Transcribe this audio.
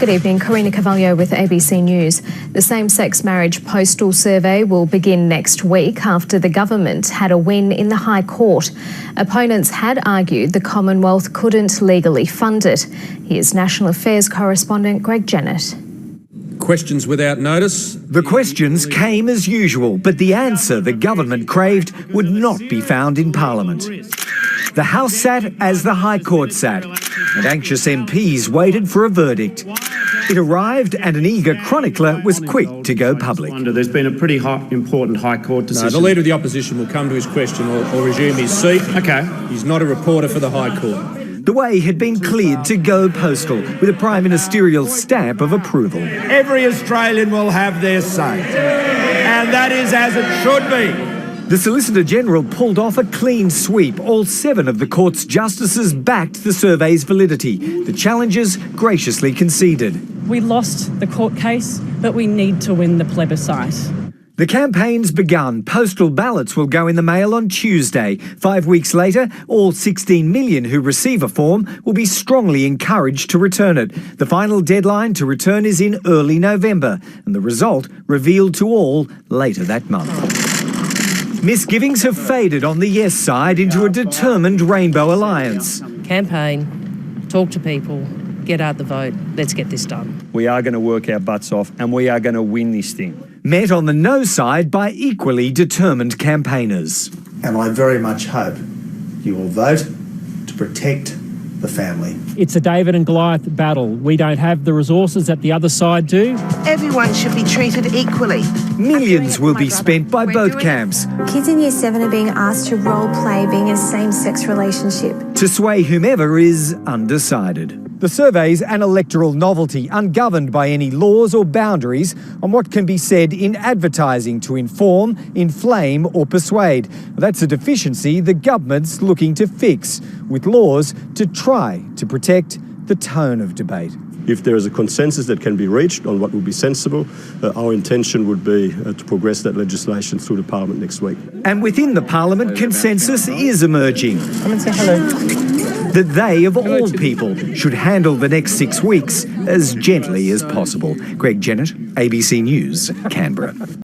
Good evening, Karina Carvalho with ABC News. The same-sex marriage postal survey will begin next week after the government had a win in the High Court. Opponents had argued the Commonwealth couldn't legally fund it. Here's National Affairs correspondent Greg Jennett. Questions without notice. The questions came as usual, but the answer the government craved would not be found in Parliament. The House sat as the High Court sat, and anxious MPs waited for a verdict. It arrived and an eager chronicler was quick to go public. There's been a pretty important High Court decision. No, the Leader of the Opposition will come to his question or resume his seat. Okay. He's not a reporter for the High Court. The way had been cleared to go postal with a prime ministerial stamp of approval. Every Australian will have their say, and that is as it should be. The Solicitor General pulled off a clean sweep. All 7 of the court's justices backed the survey's validity. The challengers graciously conceded. We lost the court case, but we need to win the plebiscite. The campaign's begun. Postal ballots will go in the mail on Tuesday. 5 weeks later, all 16 million who receive a form will be strongly encouraged to return it. The final deadline to return is in early November, and the result revealed to all later that month. Misgivings have faded on the yes side into a determined Rainbow Alliance. Campaign, talk to people, get out the vote. Let's get this done. We are going to work our butts off and we are going to win this thing. Met on the no side by equally determined campaigners. And I very much hope you will vote to protect the family. It's a David and Goliath battle. We don't have the resources that the other side do. Everyone should be treated equally. Millions will be spent by both camps. Kids in Year 7 are being asked to role play being in a same-sex relationship. To sway whomever is undecided. The survey's an electoral novelty, ungoverned by any laws or boundaries on what can be said in advertising to inform, inflame or persuade. That's a deficiency the government's looking to fix, with laws to try to protect the tone of debate. If there is a consensus that can be reached on what would be sensible, our intention would be to progress that legislation through the Parliament next week. And within the Parliament, consensus is emerging. Come and say hello. That they, of all people, should handle the next 6 weeks as gently as possible. Greg Jennett, ABC News, Canberra.